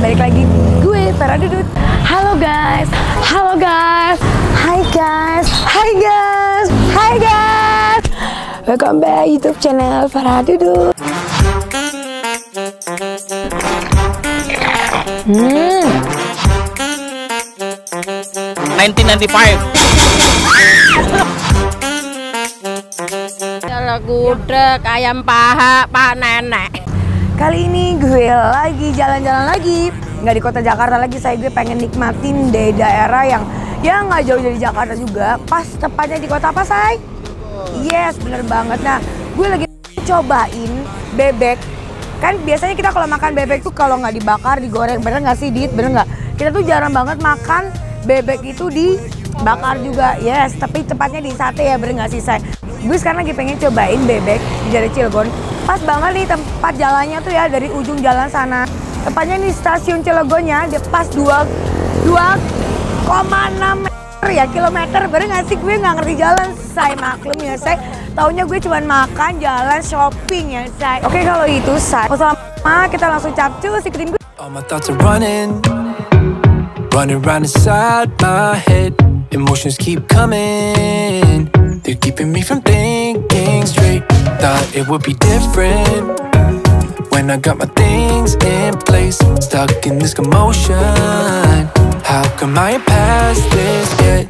balik lagi gue Farah Dudut. Halo guys, halo guys, hai guys, hai guys, hai guys. Welcome back YouTube channel Farah Dudut. 1995. Cara gudeg ayam paha Pak Nenek. Kali ini gue lagi jalan-jalan lagi, nggak di kota Jakarta lagi. Gue pengen nikmatin di daerah yang ya nggak jauh dari Jakarta juga. Pas tepatnya di kota apa, Say? Yes, bener banget. Nah, gue lagi cobain bebek. Kan biasanya kita kalau makan bebek tuh kalau nggak dibakar, digoreng, bener nggak sih, Dit? Bener nggak? Kita tuh jarang banget makan bebek itu dibakar juga. Yes, tapi tepatnya di sate ya, bener nggak sih, Say? Gue sekarang lagi pengen cobain bebek dari Cilegon. Pas banget nih tempat jalannya tuh ya, dari ujung jalan sana. Tepatnya nih stasiun Cilegonnya, dia pas 2,6 meter ya, kilometer. Bener nggak sih? Gue nggak ngerti jalan, Say. Maklum ya, Say. Taunya gue cuma makan, jalan, shopping ya, Say. Oke, kalau itu, Say. Selama kita langsung capcus, ikutin gue. All my thoughts are running round inside my head. Emotions keep coming, they're keeping me from thinking straight. Thought it would be different when I got my things in place. Stuck in this commotion, how come I ain't past this yet?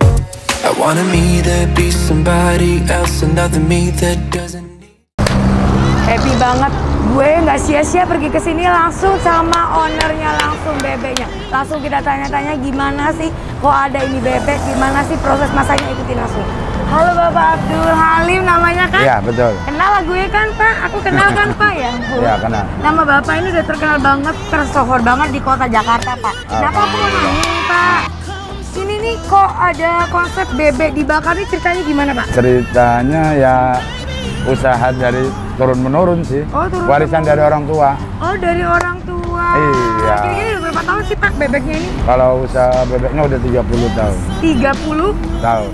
I wanted me to be somebody else, another me that doesn't need. Happy banget, gue nggak sia-sia pergi ke sini langsung sama ownernya, langsung bebeknya. Langsung kita tanya-tanya gimana sih kok ada ini bebek, gimana sih proses masaknya, ikutin langsung. Halo Bapak Abdul Halim namanya kan? Iya betul. Kenal lah gue kan Pak, aku kenal kan Pak ya? Iya kenal. Nama Bapak ini udah terkenal banget, tersohor banget di kota Jakarta Pak. Kenapa aku mau nanya nih Pak? Ini nih kok ada konsep bebek dibakar nih, ceritanya gimana Pak? Ceritanya ya usaha dari turun-menurun sih. Oh, warisan dari orang tua. Oh, dari orang tua. Iya. Kira-kira udah berapa tahun sih Pak bebeknya ini? Kalau usaha bebeknya udah 30 tahun. 30 tahun.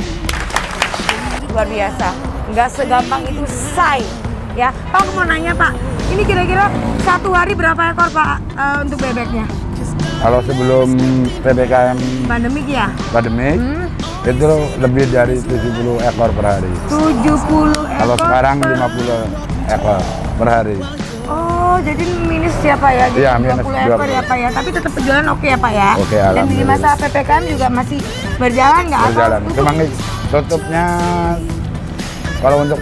Luar biasa, nggak segampang itu, Say. Ya, Pak aku mau nanya Pak, ini kira-kira satu hari berapa ekor Pak untuk bebeknya? Kalau sebelum PPKM pandemik ya? Pandemik, itu lebih dari 70 ekor per hari. 70 ekor? Kalau sekarang 50 ekor per hari. Oh, jadi minus ya Pak ya? Iya, minus 20 ekor ya Pak ya? Tapi tetap penjualan oke ya Pak ya? Oke, dan di masa PPKM juga masih berjalan nggak? Berjalan, cuma tutupnya kalau untuk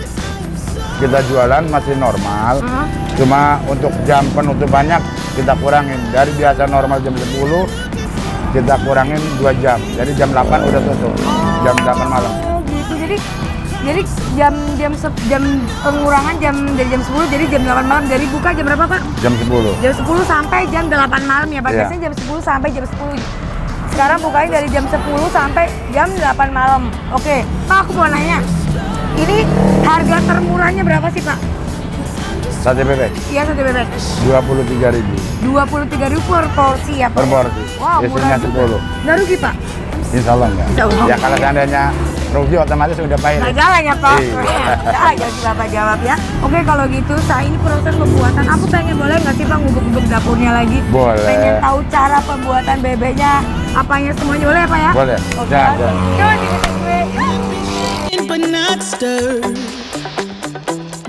kita jualan masih normal. Cuma untuk jam penutupannya kita kurangin. Dari biasa normal jam 10, kita kurangin 2 jam. Jadi jam 8 udah tutup. Jam 8 malam. Oh gitu. Jadi jam pengurangan dari jam 10 jadi jam 8 malam. Dari buka jam berapa Pak? Jam 10. Jam 10 sampai jam 8 malam ya Pak. Iya. Biasanya jam 10 sampai jam 10. Sekarang bukanya dari jam 10 sampai jam 8 malam. Oke, Pak aku mau nanya. Ini harga termurahnya berapa sih Pak? Sate bebek? Iya, sate bebek. 23.000. 23.000 per porsi ya Pak? Per porsi. Wow, isinya 10. Nggak rugi Pak? Insya Allah enggak. Ya kalau seandainya rugi otomatis udah pahit. Nggak jalan ya Pak? Iya. Jadi Bapak jawab ya. Oke kalau gitu, saya ini proses pembuatan. Aku pengen boleh nggak sih Pak ngubek-ngubek dapurnya lagi? Boleh. Pengen tahu cara pembuatan bebeknya, apanya semuanya, boleh ya Pak ya? Boleh. Oke. Jangan. Coba ikutin gue. But not stirred.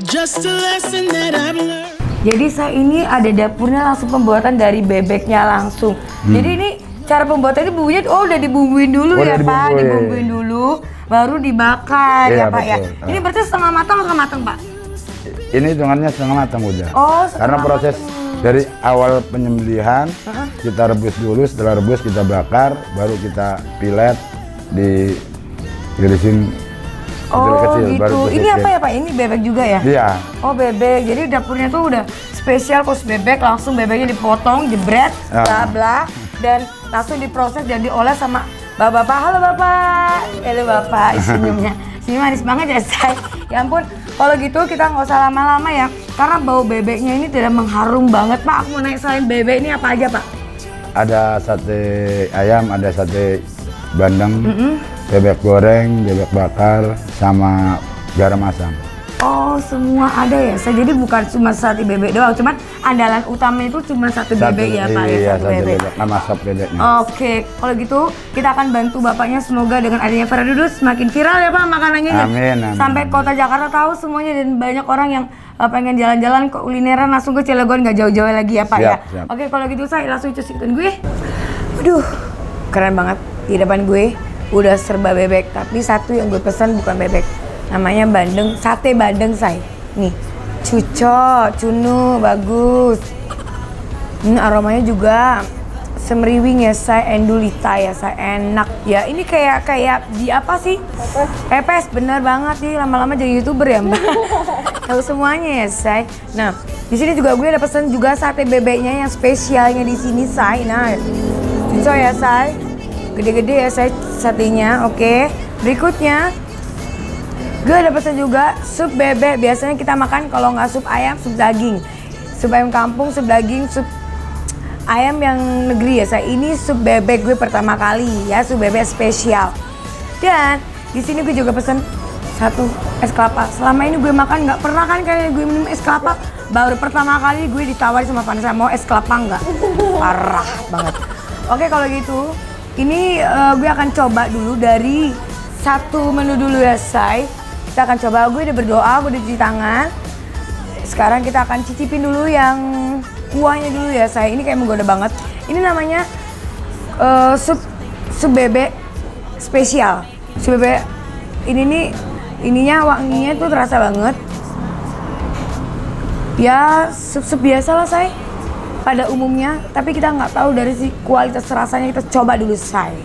Just a lesson that I've learned. Jadi saya ini ada dapurnya langsung pembuatan dari bebeknya langsung. Jadi ini cara pembuatannya bumbunya udah dibumbuin dulu ya Pak, dibumbuin dulu, baru dibakar ya Pak ya. Ini berarti setengah matang atau setengah matang Pak? Ini hitungannya setengah matang udah. Oh, karena proses dari awal penyembelihan kita rebus dulu, setelah rebus kita bakar, baru kita pilet, diirisin kecil-kecil. Gitu. Baru ini apa ya Pak? Ini bebek juga ya? Iya. Oh bebek, jadi dapurnya tuh udah spesial khusus bebek, langsung bebeknya dipotong, jebret, bla dan langsung diproses dan diolah sama bapak-bapak. Halo Bapak, halo Bapak, senyumnya. Senyum manis banget ya Say. Ya ampun, kalau gitu kita nggak usah lama-lama ya, karena bau bebeknya ini tidak mengharum banget Pak. Aku mau nanya selain bebek ini apa aja Pak? Ada sate ayam, ada sate bandeng, bebek goreng, bebek bakar, sama garam asam. Oh, semua ada ya. Jadi bukan cuma sate bebek doang, cuman andalan utamanya itu cuma sate bebek ya Pak. Iya, Sate sate bebek. bebek sama sop bebeknya. Oke, kalau gitu kita akan bantu Bapaknya, semoga dengan adanya Feradudus semakin viral ya Pak makanannya. Amin, amin. Sampai kota Jakarta tahu semuanya dan banyak orang yang pengen jalan-jalan ke kulineran langsung ke Cilegon, nggak jauh-jauh lagi ya Pak ya. Siap. Oke, kalau gitu saya langsung cuciin gue. Aduh, keren banget. Di depan gue udah serba bebek, tapi satu yang gue pesan bukan bebek. Namanya bandeng, sate bandeng say. Nih, cuco, cunu, bagus. Ini aromanya juga semriwing ya say, endulita ya say, enak. Ya ini kayak di apa sih? Pepes, bener banget nih. Lama-lama jadi YouTuber ya Mbak. Tahu semuanya ya say. Nah, di sini juga gue ada pesan juga sate bebeknya yang spesialnya di sini say. Nah, cuco ya say, gede-gede ya say satenya. Oke, berikutnya gue ada pesan juga sup bebek. Biasanya kita makan kalau nggak sup ayam, sup daging. Sup ayam kampung, sup daging, sup ayam yang negeri ya saya. Ini sup bebek gue pertama kali ya, sup bebek spesial. Dan di sini gue juga pesan satu es kelapa. Selama ini gue makan nggak pernah kan kayak gue minum es kelapa. Baru pertama kali gue ditawari sama Vanessa, mau es kelapa nggak? Parah banget. Oke, kalau gitu ini gue akan coba dulu dari satu menu dulu ya say. Kita akan coba, gue udah berdoa, gue udah cuci tangan. Sekarang kita akan cicipin dulu yang kuahnya dulu ya say. Ini kayak menggoda banget. Ini namanya sup bebek spesial. Sup bebek ini nih, ininya wanginya tuh terasa banget. Ya sup biasa lah say pada umumnya, tapi kita nggak tahu dari si kualitas rasanya. Kita coba dulu say.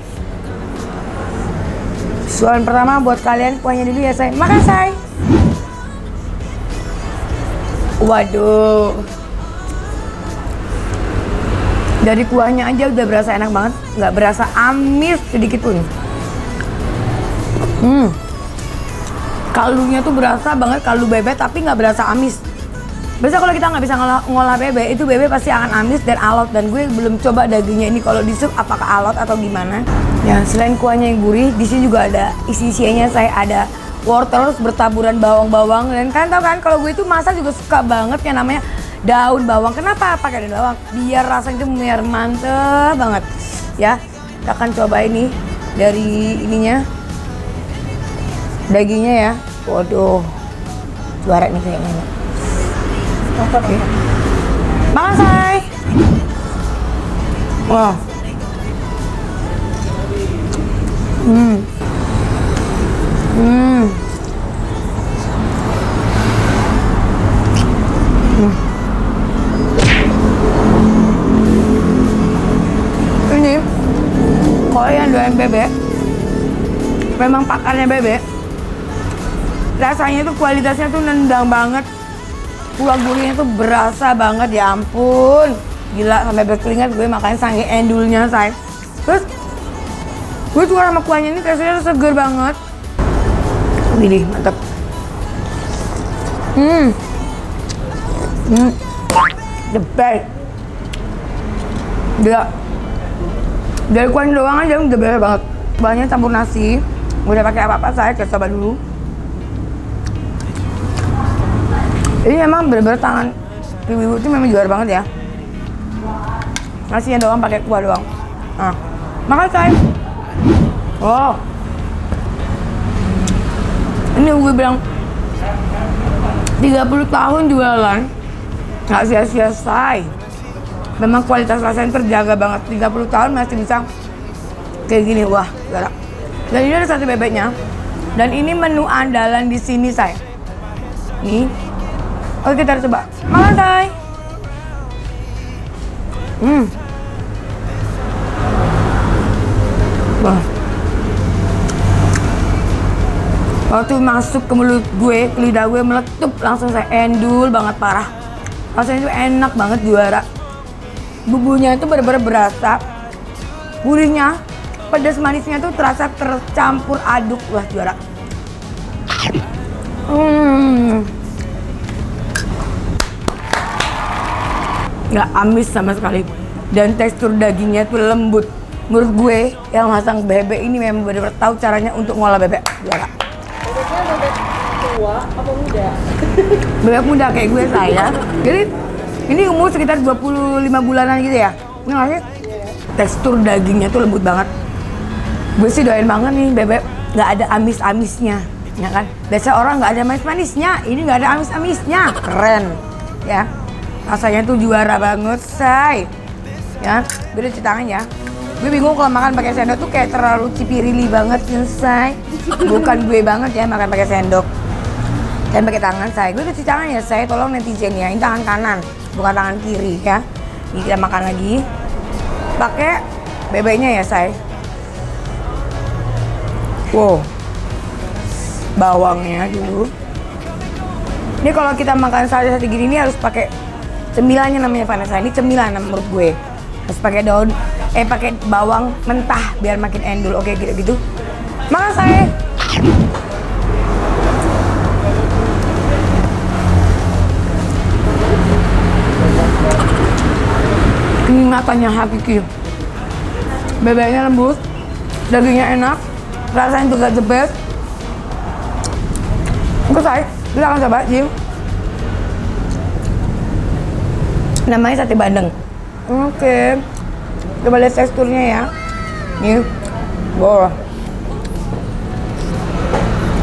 Soalan pertama buat kalian, kuahnya dulu ya say. Makan say. Waduh, dari kuahnya aja udah berasa enak banget, nggak berasa amis sedikit pun. Kaldunya tuh berasa banget, kaldu bebek tapi nggak berasa amis. Biasa kalau kita nggak bisa ngolah bebek, itu bebek pasti akan amis dan alot. Dan gue belum coba dagingnya ini kalau di sup apakah alot atau gimana. Ya selain kuahnya yang gurih, di sini juga ada isi-isiannya. Saya ada wortel bertaburan bawang-bawang. Dan kan tau kan kalau gue itu masak juga suka banget yang namanya daun bawang. Kenapa pakai daun bawang? Biar rasanya itu biar mantep banget. Ya, kita akan coba ini dari ininya, dagingnya ya. Waduh, juara nih kayaknya. Oke. Makan say. Wah. Ini kalau yang doyan bebek, memang pakarnya bebek, rasanya tuh kualitasnya tuh nendang banget. Kuah gurihnya tuh berasa banget, ya ampun. Gila, sampai berkeringat gue makanya saking endulnya say. Terus gue suka sama kuahnya ini, teksturnya tuh seger banget. Ini mantap. The best. Dia dari kuahnya doang aja udah beres banget. Kuahnya campur nasi. Udah pakai apa-apa saya, kita coba dulu. Ini memang bener-bener tangan ibu-ibu itu memang juara banget ya. Nasinya doang pakai kuah doang. Nah, makan say. Oh, ini gue bilang 30 tahun jualan nggak sia-sia say. Memang kualitas rasanya terjaga banget. 30 tahun masih bisa kayak gini, wah juara. Dan ini ada sate bebeknya. Dan ini menu andalan di sini say. Nih. Oke, kita coba. Makan say. Wah. Waktu masuk ke mulut gue, ke lidah gue meletup langsung saya, endul banget parah. Rasanya itu enak banget, juara. Bumbunya itu bener-bener berasa. Gurihnya, pedas manisnya tuh terasa tercampur aduk, wah juara. Nggak amis sama sekali, dan tekstur dagingnya tuh lembut. Menurut gue yang masang bebek ini memang benar-benar tahu caranya untuk ngolah bebek. Juara. Bebeknya bebek tua apa muda? Bebek muda kayak gue saya. Jadi ini umur sekitar 25 bulanan gitu ya. Ini nggak sih? Tekstur dagingnya tuh lembut banget. Gue sih doain banget nih bebek nggak ada amis-amisnya, ya kan? Biasa orang nggak ada manis-manisnya, ini nggak ada amis-amisnya, keren, ya. Rasanya tuh juara banget, say. Ya, gue udah cuci tangan ya. Gue bingung kalau makan pakai sendok tuh kayak terlalu cipirili banget, say. Bukan gue banget ya makan pakai sendok. Dan pakai tangan, say. Gue udah cuci tangan ya, say. Tolong netizen ya, ini tangan kanan, bukan tangan kiri ya. Ini kita makan lagi. Pakai bebeknya ya, say. Wow, bawangnya dulu. Ini kalau kita makan sate gini ini harus pakai cemilannya, namanya Vanessa. Ini cemilan menurut gue. Harus pakai daun, pakai bawang mentah biar makin endul. Oke, gitu. Makan saya. Kenikmatannya hakiki. Bebeknya lembut, dagingnya enak. Rasanya juga the best. Oke, kita akan coba, Jim. Namanya sate bandeng. Oke. Coba lihat teksturnya ya. Nih. Wow.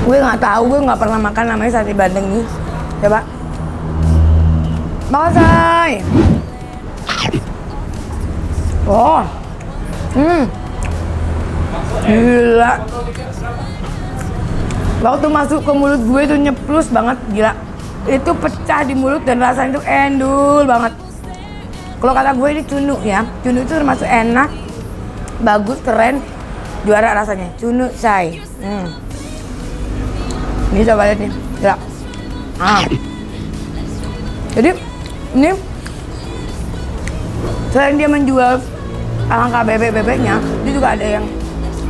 Gue nggak tahu, gue nggak pernah makan namanya sate bandeng nih. Coba. Makan, say. Oh. Gila. Waktu masuk ke mulut gue itu nyeplus banget, gila. Itu pecah di mulut dan rasanya itu endul banget. Kalau kata gue ini cunu ya. Cunu itu termasuk enak, bagus, keren, juara rasanya. Cunu, say. Ini coba lihat nih, gila. Jadi ini selain dia menjual angka bebek-bebeknya, dia juga ada yang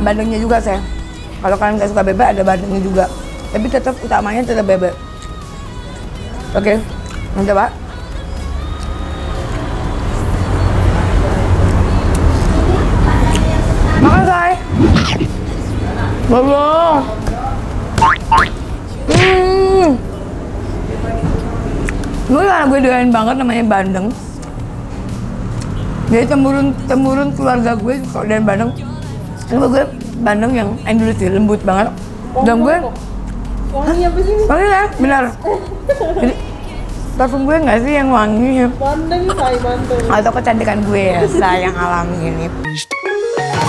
bandengnya juga, saya. Kalau kalian nggak suka bebek, ada bandengnya juga. Tapi tetap utamanya tetap bebek. Oke, coba. Makan, say. Belum. Gue doain banget namanya bandeng. Jadi temurun keluarga gue kalau doain bandeng. Ini gue bandeng yang endul sih, lembut banget. Dan gue Wangi apa sih? wangi ya, benar. Jadi parfum gue nggak sih yang wangi? Bandeng, say, bandeng. Atau kecantikan gue ya, sayang alami ini.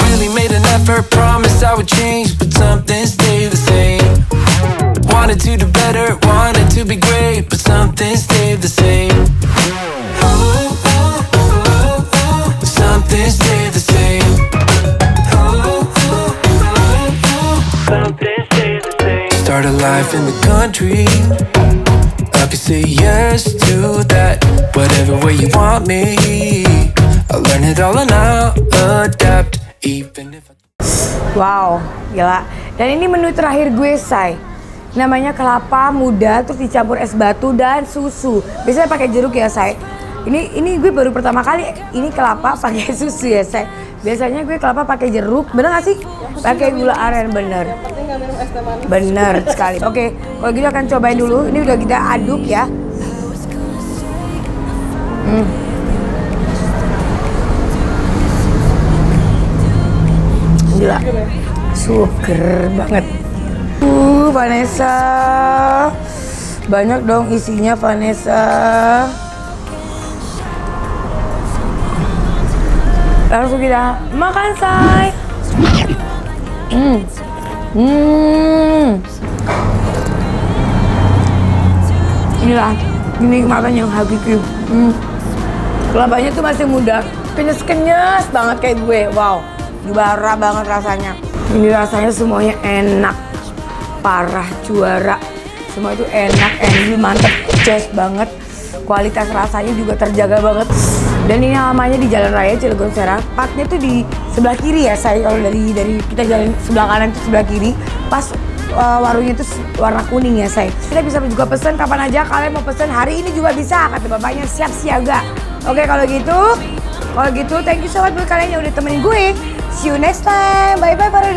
Really made an effort, promised I would change, but something stayed the same. Wanted to do better, wanted to be great, but something stayed the same. Something stayed the same. Something stayed the same. Start a life in the country, I could say yes to that. Whatever way you want me, I'll learn it all and I'll adapt. Even if Wow, gila. Dan ini menu terakhir gue, say. Namanya kelapa muda, terus dicampur es batu dan susu. Biasanya pakai jeruk ya, say. Ini gue baru pertama kali ini kelapa pakai susu ya, say. Biasanya gue kelapa pakai jeruk, bener gak sih? Pakai gula aren, bener. Penting nggak minum es teh manis. Bener sekali. Oke, kalau gitu akan cobain dulu. Ini udah kita aduk ya. Gila, super banget. Vanessa, banyak dong isinya, Vanessa. Langsung kita makan, say. Inilah kenikmatan yang hakiki. Kelapanya tuh masih muda, kenyes-kenyes banget kayak gue. Wow, juara banget rasanya. Ini rasanya semuanya enak, parah, juara. Semua itu enak, endul, mantep, ces banget. Kualitas rasanya juga terjaga banget. Dan ini namanya di Jalan Raya Cilegon Serang. Partnya tuh di sebelah kiri ya, saya. Kalau dari kita jalan sebelah kanan itu sebelah kiri. Pas warungnya itu warna kuning ya, say. Kita bisa juga pesen kapan aja kalian mau pesen. Hari ini juga bisa, kata bapaknya, siap siaga. Oke, kalau gitu thank you so much buat kalian yang udah temenin gue. See you next time. Bye bye para